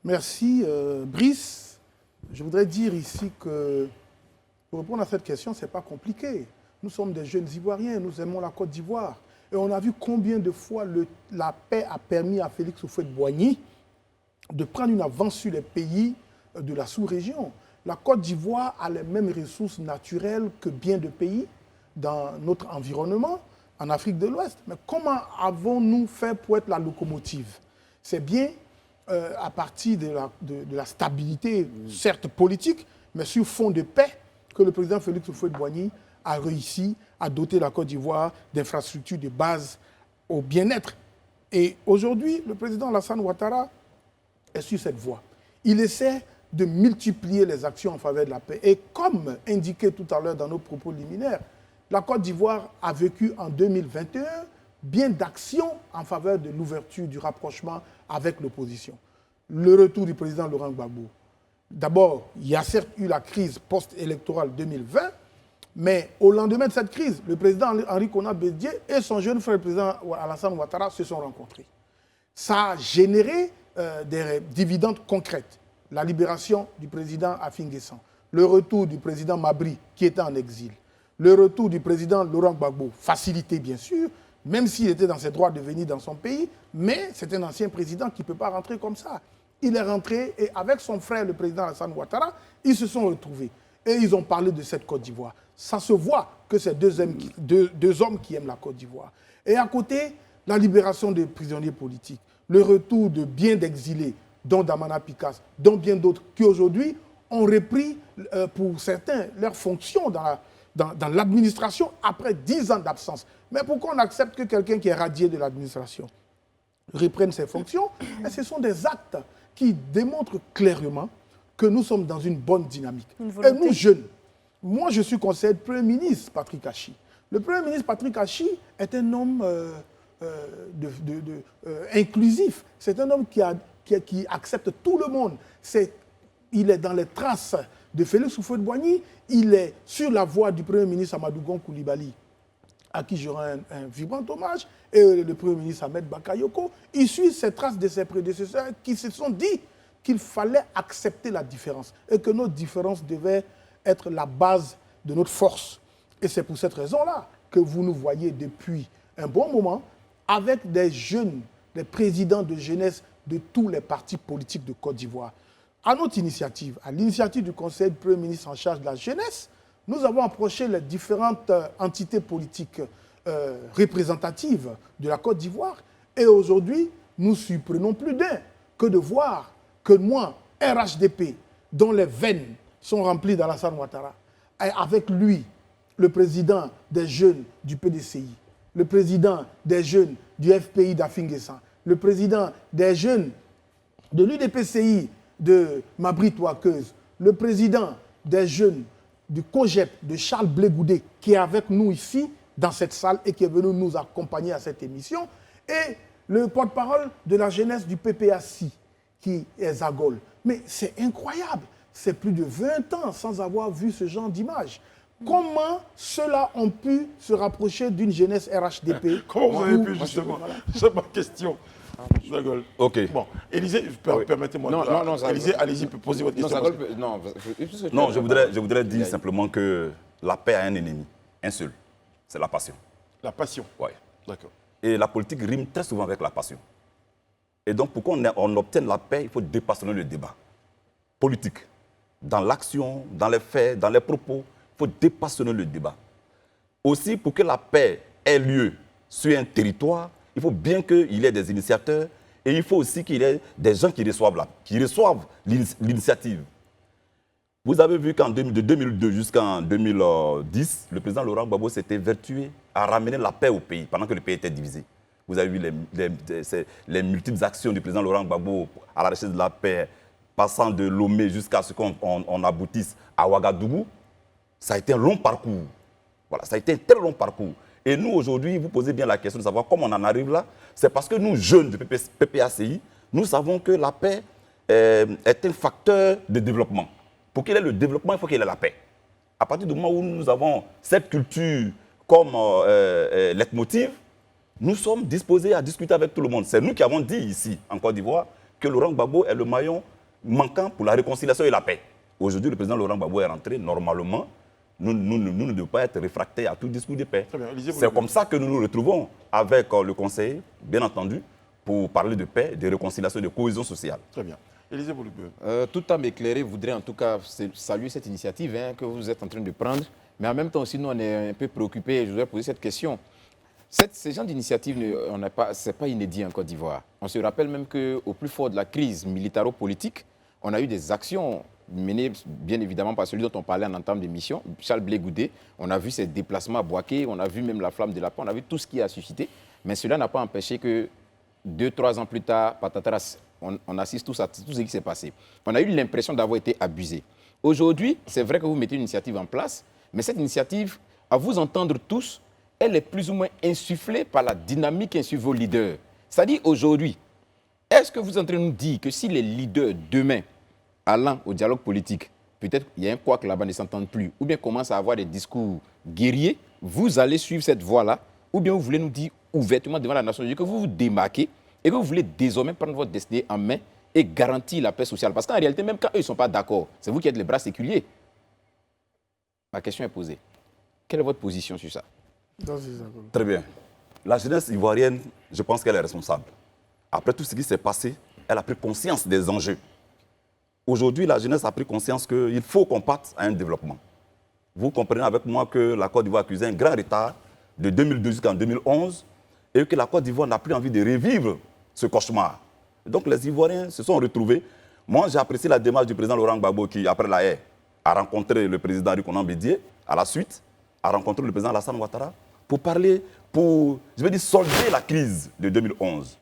Merci, Brice. Je voudrais dire ici que, pour répondre à cette question, ce n'est pas compliqué. Nous sommes des jeunes Ivoiriens, nous aimons la Côte d'Ivoire. Et on a vu combien de fois la paix a permis à Félix Houphouët-Boigny de prendre une avance sur les pays de la sous-région. La Côte d'Ivoire a les mêmes ressources naturelles que bien de pays dans notre environnement, en Afrique de l'Ouest. Mais comment avons-nous fait pour être la locomotive? C'est bien à partir de la stabilité, certes politique, mais sur fond de paix, que le président Félix Houphouët-Boigny a réussi à doter la Côte d'Ivoire d'infrastructures de base au bien-être. Et aujourd'hui, le président Alassane Ouattara est sur cette voie. Il essaie de multiplier les actions en faveur de la paix. Et comme indiqué tout à l'heure dans nos propos liminaires, la Côte d'Ivoire a vécu en 2021 bien d'actions en faveur de l'ouverture, du rapprochement avec l'opposition. Le retour du président Laurent Gbagbo. D'abord, il y a certes eu la crise post-électorale 2020, mais au lendemain de cette crise, le président Henri Konan Bédié et son jeune frère, le président Alassane Ouattara, se sont rencontrés. Ça a généré des dividendes concrètes. La libération du président Afin Guessan, le retour du président Mabri, qui était en exil, le retour du président Laurent Gbagbo, facilité bien sûr, même s'il était dans ses droits de venir dans son pays, mais c'est un ancien président qui ne peut pas rentrer comme ça. Il est rentré et avec son frère, le président Alassane Ouattara, ils se sont retrouvés. Et ils ont parlé de cette Côte d'Ivoire. Ça se voit que c'est deux hommes qui aiment la Côte d'Ivoire. Et à côté, la libération des prisonniers politiques, le retour de bien d'exilés, dont Damana Picasse, dont bien d'autres, qui aujourd'hui ont repris, pour certains, leurs fonctions dans l'administration après 10 ans d'absence. Mais pourquoi on accepte que quelqu'un qui est radié de l'administration reprenne ses fonctions? Et ce sont des actes qui démontrent clairement que nous sommes dans une bonne dynamique. Et nous, jeunes, moi je suis conseiller de Premier ministre Patrick Achi. Le Premier ministre Patrick Achi est un homme inclusif. C'est un homme qui accepte tout le monde. Il est dans les traces de Félix Houphouët-Boigny. Il est sur la voie du Premier ministre Amadou Gon Coulibaly, à qui je rends un vibrant hommage, et le Premier ministre Ahmed Bakayoko. Il suit ces traces de ses prédécesseurs qui se sont dit qu'il fallait accepter la différence et que nos différences devaient être la base de notre force. Et c'est pour cette raison-là que vous nous voyez depuis un bon moment avec des jeunes, des présidents de jeunesse de tous les partis politiques de Côte d'Ivoire. À notre initiative, à l'initiative du Conseil du Premier ministre en charge de la jeunesse, nous avons approché les différentes entités politiques représentatives de la Côte d'Ivoire. Et aujourd'hui, nous surprenons plus d'un que de voir que moi, RHDP, dont les veines sont remplies d'Alassane Ouattara, et avec lui, le président des jeunes du PDCI, le président des jeunes du FPI d'Afin Guessan, le président des jeunes de l'UDPCI de Mabri Touakeuse, le président des jeunes du COGEP de Charles Blé Goudé, qui est avec nous ici, dans cette salle, et qui est venu nous accompagner à cette émission, et le porte-parole de la jeunesse du PPACI, qui est Zagol. Mais c'est incroyable, c'est plus de 20 ans sans avoir vu ce genre d'image. Comment ceux-là ont pu se rapprocher d'une jeunesse RHDP? Comment vous avez pu, justement? Voilà. C'est ma question. Zagol. Ok. Bon, Élisée, permettez-moi. Non, Élisée, allez-y, posez votre question. Non, je voudrais dire simplement que la paix a un ennemi, un seul, c'est la passion. La passion. Oui. D'accord. Et la politique rime très souvent avec la passion. Et donc, pour qu'on obtienne la paix, il faut dépassionner le débat politique. Dans l'action, dans les faits, dans les propos, il faut dépassionner le débat. Aussi, pour que la paix ait lieu sur un territoire, il faut bien qu'il y ait des initiateurs et il faut aussi qu'il y ait des gens qui reçoivent l'initiative. Vous avez vu qu'en de 2002 jusqu'en 2010, le président Laurent Gbagbo s'était vertué à ramener la paix au pays pendant que le pays était divisé. Vous avez vu les multiples actions du président Laurent Gbagbo à la recherche de la paix, passant de Lomé jusqu'à ce qu'on aboutisse à Ouagadougou. Ça a été un long parcours. Voilà, ça a été un très long parcours. Et nous, aujourd'hui, vous posez bien la question de savoir comment on en arrive là. C'est parce que nous, jeunes du PPACI, nous savons que la paix est un facteur de développement. Pour qu'il y ait le développement, il faut qu'il y ait la paix. À partir du moment où nous avons cette culture comme leitmotiv, nous sommes disposés à discuter avec tout le monde. C'est nous qui avons dit ici, en Côte d'Ivoire, que Laurent Gbagbo est le maillon manquant pour la réconciliation et la paix. Aujourd'hui, le président Laurent Gbagbo est rentré. Normalement, nous ne devons pas être réfractaires à tout discours de paix. C'est comme ça que nous nous retrouvons avec le conseiller, bien entendu, pour parler de paix, de réconciliation et de cohésion sociale. Très bien. Élisée Boulibeu. Tout homme éclairé voudrait en tout cas saluer cette initiative que vous êtes en train de prendre. Mais en même temps aussi, nous, on est un peu préoccupés. Je voudrais poser cette question. Ces genres d'initiatives, ce n'est pas inédit en Côte d'Ivoire. On se rappelle même qu'au plus fort de la crise militaro-politique, on a eu des actions menées bien évidemment par celui dont on parlait en entame d'émission, Charles Blé Goudé. On a vu ses déplacements à Boaké, on a vu même la flamme de la paix, on a vu tout ce qui a suscité. Mais cela n'a pas empêché que 2-3 ans plus tard, patatras, on assiste tous à tout ce qui s'est passé. On a eu l'impression d'avoir été abusé. Aujourd'hui, c'est vrai que vous mettez une initiative en place, mais cette initiative, à vous entendre tous, elle est plus ou moins insufflée par la dynamique qu'insufflent vos leaders. C'est-à-dire aujourd'hui, est-ce que vous êtes en train de nous dire que si les leaders demain, allant au dialogue politique, peut-être il y a un couac là-bas ne s'entendent plus, ou bien commencent à avoir des discours guerriers, vous allez suivre cette voie-là, ou bien vous voulez nous dire ouvertement devant la nation que vous vous démarquez et que vous voulez désormais prendre votre destinée en main et garantir la paix sociale. Parce qu'en réalité, même quand eux ne sont pas d'accord, c'est vous qui êtes les bras séculiers. Ma question est posée. Quelle est votre position sur ça? Très bien. La jeunesse ivoirienne, je pense qu'elle est responsable. Après tout ce qui s'est passé, elle a pris conscience des enjeux. Aujourd'hui, la jeunesse a pris conscience qu'il faut qu'on parte à un développement. Vous comprenez avec moi que la Côte d'Ivoire accusait un grand retard de 2012 jusqu'en 2011 et que la Côte d'Ivoire n'a plus envie de revivre ce cauchemar. Donc les Ivoiriens se sont retrouvés. Moi, j'ai apprécié la démarche du président Laurent Gbagbo qui, après la haie, a rencontré le président Rikonan Bédié, à la suite, a rencontré le président Alassane Ouattara pour parler, pour, je vais dire, solder la crise de 2011.